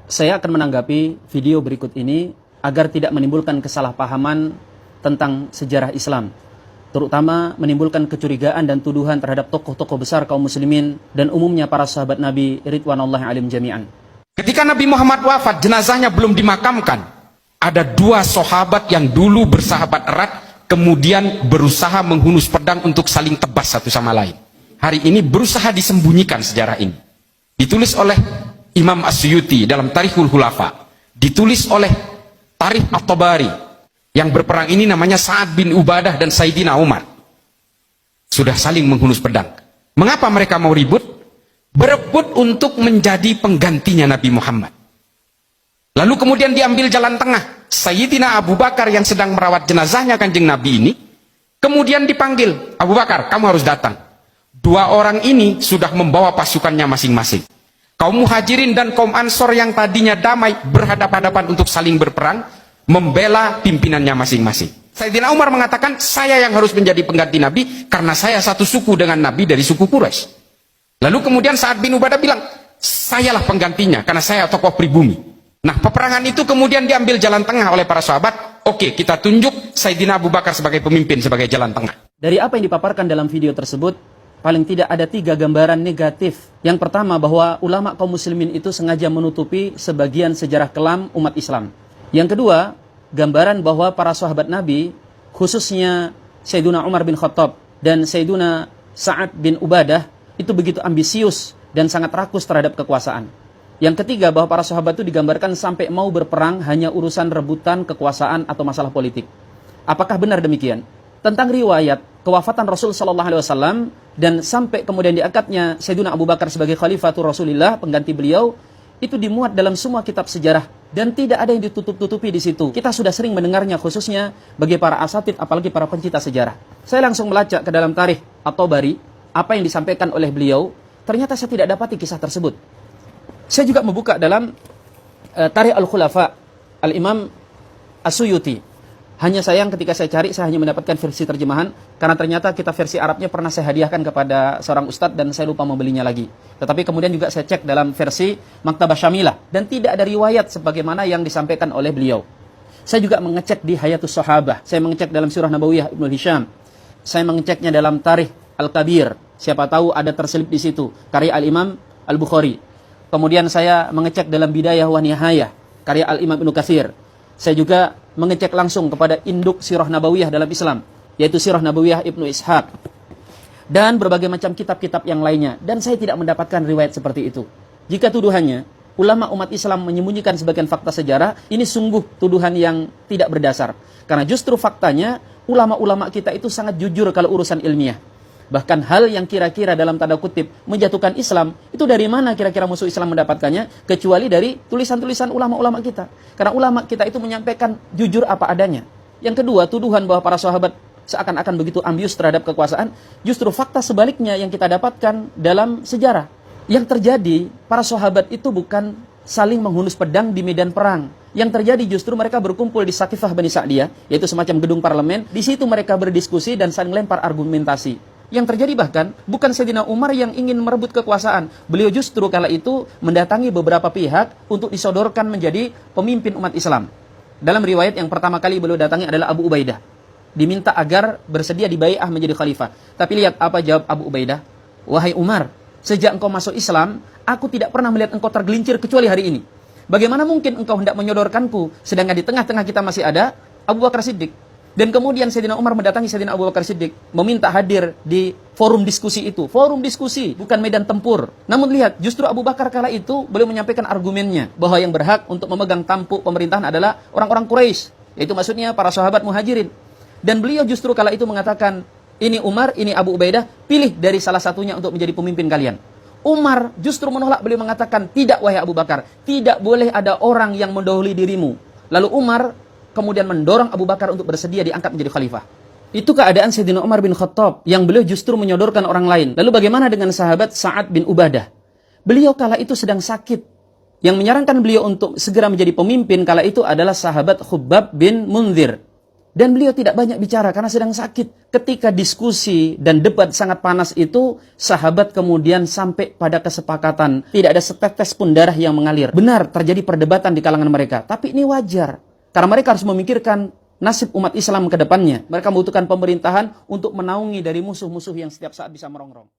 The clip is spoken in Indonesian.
Saya akan menanggapi video berikut ini agar tidak menimbulkan kesalahpahaman tentang sejarah Islam, terutama menimbulkan kecurigaan dan tuduhan terhadap tokoh-tokoh besar kaum muslimin dan umumnya para sahabat Nabi ridwanullahi alaihim jami'an. Ketika Nabi Muhammad wafat, jenazahnya belum dimakamkan. Ada dua sahabat yang dulu bersahabat erat, kemudian berusaha menghunus pedang untuk saling tebas satu sama lain. Hari ini berusaha disembunyikan sejarah ini. Ditulis oleh Imam As-Suyuti dalam Tarikhul Khulafa. Ditulis oleh Tarikh At-Tabari. Yang berperang ini namanya Sa'ad bin Ubadah dan Sayyidina Umar. Sudah saling menghunus pedang. Mengapa mereka mau ribut? Berebut untuk menjadi penggantinya Nabi Muhammad. Lalu kemudian diambil jalan tengah. Sayyidina Abu Bakar yang sedang merawat jenazahnya Kanjeng Nabi ini, kemudian dipanggil, Abu Bakar, kamu harus datang. Dua orang ini sudah membawa pasukannya masing-masing. Kaum Muhajirin dan kaum Ansor yang tadinya damai berhadapan-hadapan untuk saling berperang, membela pimpinannya masing-masing. Sayyidina Umar mengatakan, saya yang harus menjadi pengganti Nabi karena saya satu suku dengan Nabi dari suku Quraisy. Lalu kemudian Sa'ad bin Ubadah bilang, sayalah penggantinya karena saya tokoh pribumi. Nah, peperangan itu kemudian diambil jalan tengah oleh para sahabat. Oke, kita tunjuk Sayyidina Abu Bakar sebagai pemimpin, sebagai jalan tengah. Dari apa yang dipaparkan dalam video tersebut, paling tidak ada 3 gambaran negatif. Yang pertama, bahwa ulama kaum muslimin itu sengaja menutupi sebagian sejarah kelam umat Islam. Yang kedua, gambaran bahwa para sahabat Nabi, khususnya Sayyiduna Umar bin Khattab dan Sayyiduna Sa'ad bin Ubadah, itu begitu ambisius dan sangat rakus terhadap kekuasaan. Yang ketiga, bahwa para sahabat itu digambarkan sampai mau berperang hanya urusan rebutan kekuasaan atau masalah politik. Apakah benar demikian? Tentang riwayat kewafatan Rasul SAW dan sampai kemudian diangkatnya Sayyidina Abu Bakar sebagai khalifatul Rasulillah, pengganti beliau, itu dimuat dalam semua kitab sejarah dan tidak ada yang ditutup-tutupi di situ. Kita sudah sering mendengarnya, khususnya bagi para asatid, apalagi para pencinta sejarah. Saya langsung melacak ke dalam Tarikh At-Tabari, apa yang disampaikan oleh beliau. Ternyata saya tidak dapati kisah tersebut. Saya juga membuka dalam Tarikh Al-Khulafa Al-Imam As-Suyuti. Hanya sayang ketika saya cari, saya hanya mendapatkan versi terjemahan, karena ternyata kitab versi Arabnya pernah saya hadiahkan kepada seorang ustadz dan saya lupa membelinya lagi. Tetapi kemudian juga saya cek dalam versi Maktabah Syamilah dan tidak ada riwayat sebagaimana yang disampaikan oleh beliau. Saya juga mengecek di Hayatus Sahabah, saya mengecek dalam Sirah Nabawiyah Ibnu Hisham, saya mengeceknya dalam Tarikh Al-Kabir, siapa tahu ada terselip di situ, karya Al-Imam Al-Bukhari. Kemudian saya mengecek dalam Bidayah wa Nihayah, karya Al-Imam Ibnu Katsir. Saya juga mengecek langsung kepada induk Sirah Nabawiyah dalam Islam, yaitu Sirah Nabawiyah Ibnu Ishaq. Dan berbagai macam kitab-kitab yang lainnya. Dan saya tidak mendapatkan riwayat seperti itu. Jika tuduhannya, ulama umat Islam menyembunyikan sebagian fakta sejarah, ini sungguh tuduhan yang tidak berdasar. Karena justru faktanya, ulama-ulama kita itu sangat jujur kalau urusan ilmiah. Bahkan hal yang kira-kira dalam tanda kutip menjatuhkan Islam, itu dari mana kira-kira musuh Islam mendapatkannya? Kecuali dari tulisan-tulisan ulama-ulama kita. Karena ulama kita itu menyampaikan jujur apa adanya. Yang kedua, tuduhan bahwa para sahabat seakan-akan begitu ambius terhadap kekuasaan, justru fakta sebaliknya yang kita dapatkan dalam sejarah. Yang terjadi, para sahabat itu bukan saling menghunus pedang di medan perang. Yang terjadi justru mereka berkumpul di Saqifah Bani Sa'diyah, yaitu semacam gedung parlemen. Di situ mereka berdiskusi dan saling lempar argumentasi. Yang terjadi bahkan bukan Sayyidina Umar yang ingin merebut kekuasaan. Beliau justru kala itu mendatangi beberapa pihak untuk disodorkan menjadi pemimpin umat Islam. Dalam riwayat yang pertama kali beliau datangi adalah Abu Ubaidah. Diminta agar bersedia dibai'ah menjadi khalifah. Tapi lihat apa jawab Abu Ubaidah. Wahai Umar, sejak engkau masuk Islam, aku tidak pernah melihat engkau tergelincir kecuali hari ini. Bagaimana mungkin engkau hendak menyodorkanku, sedangkan di tengah-tengah kita masih ada Abu Bakar Siddiq. Dan kemudian Sayyidina Umar mendatangi Sayyidina Abu Bakar Siddiq, meminta hadir di forum diskusi itu. Forum diskusi, bukan medan tempur. Namun lihat, justru Abu Bakar kala itu beliau menyampaikan argumennya, bahwa yang berhak untuk memegang tampuk pemerintahan adalah orang-orang Quraisy, yaitu maksudnya para sahabat Muhajirin. Dan beliau justru kala itu mengatakan, ini Umar, ini Abu Ubaidah, pilih dari salah satunya untuk menjadi pemimpin kalian. Umar justru menolak, beliau mengatakan, tidak wahai Abu Bakar, tidak boleh ada orang yang mendahului dirimu. Lalu Umar kemudian mendorong Abu Bakar untuk bersedia diangkat menjadi khalifah. Itu keadaan Sayyidina Umar bin Khattab yang beliau justru menyodorkan orang lain. Lalu bagaimana dengan sahabat Sa'ad bin Ubadah? Beliau kala itu sedang sakit. Yang menyarankan beliau untuk segera menjadi pemimpin kala itu adalah sahabat Khubbab bin Munzir. Dan beliau tidak banyak bicara karena sedang sakit. Ketika diskusi dan debat sangat panas itu, sahabat kemudian sampai pada kesepakatan. Tidak ada setetes pun darah yang mengalir. Benar, terjadi perdebatan di kalangan mereka. Tapi ini wajar. Karena mereka harus memikirkan nasib umat Islam ke depannya. Mereka membutuhkan pemerintahan untuk menaungi dari musuh-musuh yang setiap saat bisa merongrong.